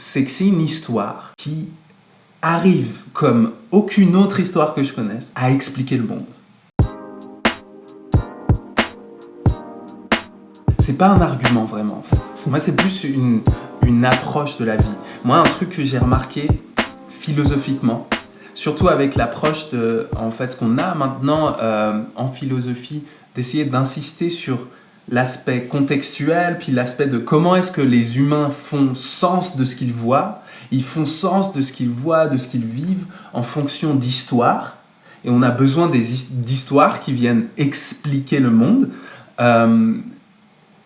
c'est que c'est une histoire qui arrive, comme aucune autre histoire que je connaisse, à expliquer le monde. C'est pas un argument vraiment, en fait. Moi, c'est plus une approche de la vie. Moi, un truc que j'ai remarqué philosophiquement, surtout avec l'approche en fait, qu'on a maintenant en philosophie, d'essayer d'insister sur l'aspect contextuel, puis l'aspect de comment est-ce que les humains font sens de ce qu'ils voient. Ils font sens de ce qu'ils voient, de ce qu'ils vivent, en fonction d'histoires. Et on a besoin d'histoires qui viennent expliquer le monde.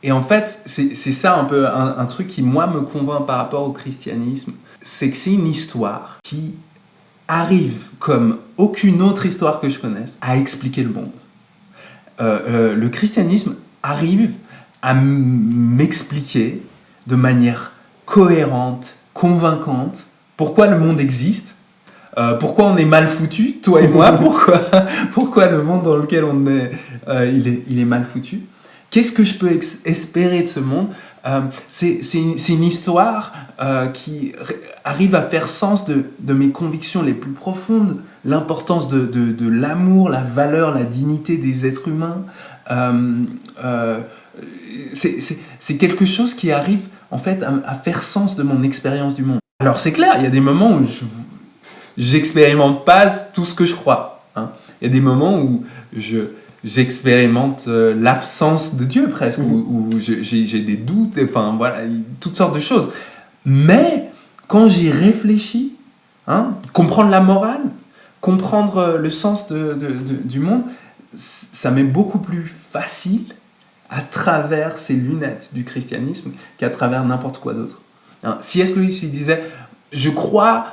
Et en fait, c'est ça un peu un truc qui, moi, me convainc par rapport au christianisme. C'est que c'est une histoire qui arrive, comme aucune autre histoire que je connaisse, à expliquer le monde. Le christianisme arrive à m'expliquer de manière cohérente, convaincante, pourquoi le monde existe, pourquoi on est mal foutu, toi et moi, pourquoi le monde dans lequel on est, il est mal foutu. Qu'est-ce que je peux espérer de ce monde ? C'est une histoire qui arrive à faire sens de mes convictions les plus profondes, l'importance de l'amour, la valeur, la dignité des êtres humains. C'est quelque chose qui arrive en fait à faire sens de mon expérience du monde. Alors c'est clair, il y a des moments où j'expérimente pas tout ce que je crois. Hein. Il y a des moments où j'expérimente l'absence de Dieu presque, où j'ai des doutes, enfin voilà, toutes sortes de choses. Mais quand j'y réfléchis, comprendre la morale, comprendre le sens du monde, ça m'est beaucoup plus facile à travers ces lunettes du christianisme qu'à travers n'importe quoi d'autre. C.S. Lewis, il disait... Je crois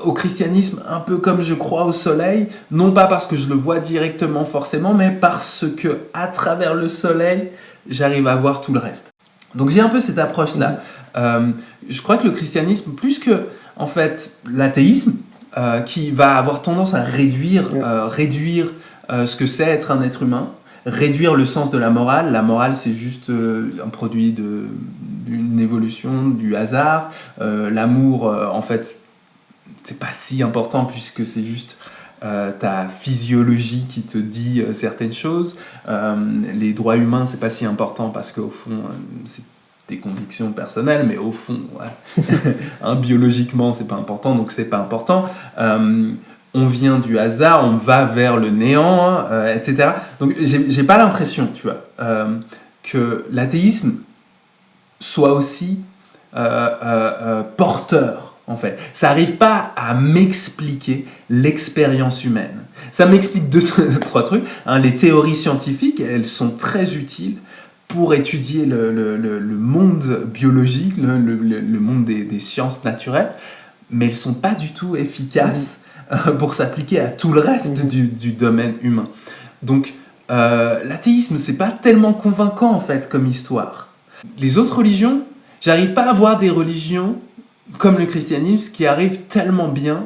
au christianisme un peu comme je crois au soleil, non pas parce que je le vois directement forcément, mais parce que à travers le soleil, j'arrive à voir tout le reste. Donc j'ai un peu cette approche-là. Je crois que le christianisme, plus que en fait l'athéisme, qui va avoir tendance à réduire ce que c'est être un être humain, réduire le sens de la morale. La morale, c'est juste un produit d'une évolution, du hasard. L'amour, en fait, c'est pas si important puisque c'est juste ta physiologie qui te dit certaines choses. Les droits humains, c'est pas si important parce qu'au fond, c'est tes convictions personnelles, mais au fond, biologiquement, c'est pas important, donc c'est pas important. On vient du hasard, on va vers le néant, etc. Donc j'ai pas l'impression, tu vois, que l'athéisme soit aussi porteur, en fait. Ça arrive pas à m'expliquer l'expérience humaine. Ça m'explique trois trucs. Les théories scientifiques, elles sont très utiles pour étudier le monde biologique, le monde des sciences naturelles, mais elles sont pas du tout efficaces pour s'appliquer à tout le reste du domaine humain. Donc, l'athéisme, c'est pas tellement convaincant, en fait, comme histoire. Les autres religions, j'arrive pas à voir des religions comme le christianisme qui arrivent tellement bien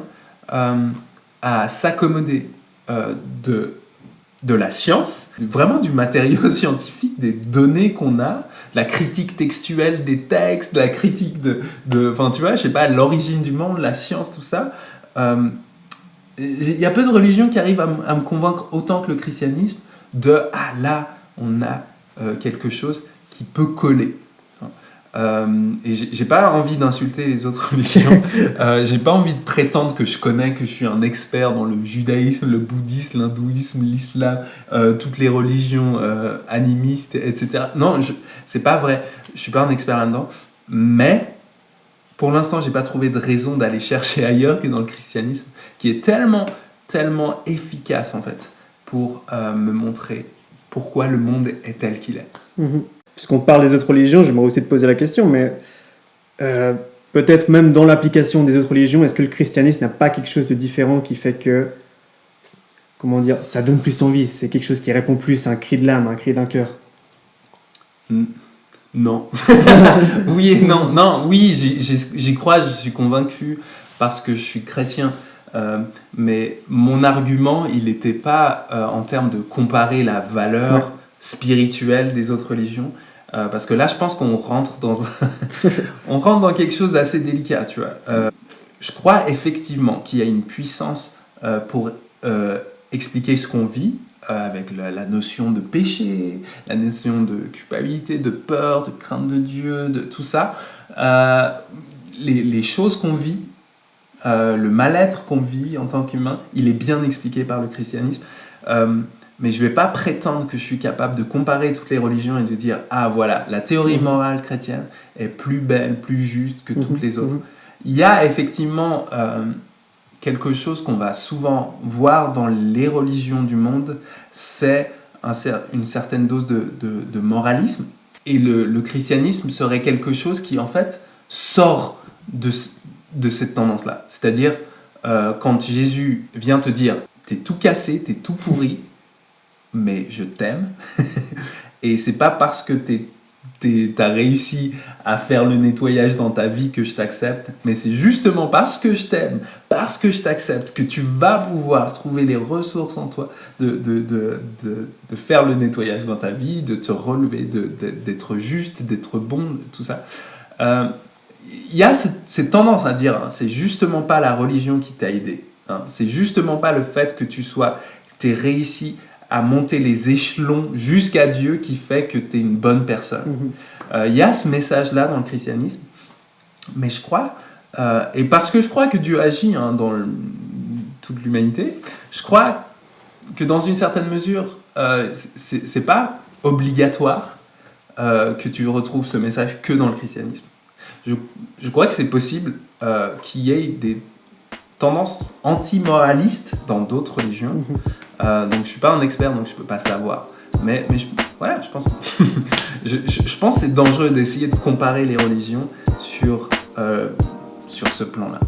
à s'accommoder de la science, vraiment du matériau scientifique, des données qu'on a, la critique textuelle des textes, la critique enfin, tu vois, je sais pas, l'origine du monde, la science, tout ça. Il y a peu de religions qui arrivent à me convaincre autant que le christianisme là, on a quelque chose qui peut coller. Et j'ai pas envie d'insulter les autres religions. J'ai pas envie de prétendre que je suis un expert dans le judaïsme, le bouddhisme, l'hindouisme, l'islam, toutes les religions animistes, etc. Non, c'est pas vrai. Je suis pas un expert là-dedans. Mais pour l'instant, j'ai pas trouvé de raison d'aller chercher ailleurs que dans le christianisme, qui est tellement, tellement efficace en fait pour me montrer pourquoi le monde est tel qu'il est. Puisqu'on parle des autres religions, j'aimerais aussi te poser la question, mais peut-être même dans l'application des autres religions, est-ce que le christianisme n'a pas quelque chose de différent qui fait que, comment dire, ça donne plus envie, c'est quelque chose qui répond plus à un cri de l'âme, à un cri d'un cœur? Non. Oui et non. Non, oui, j'y crois, je suis convaincu parce que je suis chrétien. Mais mon argument, il n'était pas en termes de comparer la valeur spirituelle des autres religions. parce que là, je pense qu'on rentre on rentre dans quelque chose d'assez délicat, tu vois. Je crois effectivement qu'il y a une puissance pour expliquer ce qu'on vit, avec la notion de péché, la notion de culpabilité, de peur, de crainte de Dieu, de tout ça. Les choses qu'on vit, le mal-être qu'on vit en tant qu'humain, il est bien expliqué par le christianisme. Mais je ne vais pas prétendre que je suis capable de comparer toutes les religions et de dire « Ah voilà, la théorie morale chrétienne est plus belle, plus juste que toutes les autres. » Il y a effectivement quelque chose qu'on va souvent voir dans les religions du monde, c'est une certaine dose de moralisme. Et le christianisme serait quelque chose qui, en fait, sort de cette tendance-là. C'est-à-dire, quand Jésus vient te dire « T'es tout cassé, t'es tout pourri, mais je t'aime. » Et c'est pas parce que t'as réussi à faire le nettoyage dans ta vie que je t'accepte, mais c'est justement parce que je t'aime, parce que je t'accepte, que tu vas pouvoir trouver les ressources en toi de faire le nettoyage dans ta vie, de te relever, d'être juste, d'être bon, tout ça. Il y a cette tendance à dire, hein, c'est justement pas la religion qui t'a aidé. Hein, c'est justement pas le fait que t'aies réussi à monter les échelons jusqu'à Dieu qui fait que tu es une bonne personne. Il y a ce message-là dans le christianisme, mais je crois, et parce que je crois que Dieu agit dans toute l'humanité, je crois que dans une certaine mesure, c'est pas obligatoire que tu retrouves ce message que dans le christianisme. Je crois que c'est possible qu'il y ait des tendances anti-moralistes dans d'autres religions. Donc je ne suis pas un expert, donc je ne peux pas savoir. Mais je pense je pense que c'est dangereux d'essayer de comparer les religions sur ce plan-là.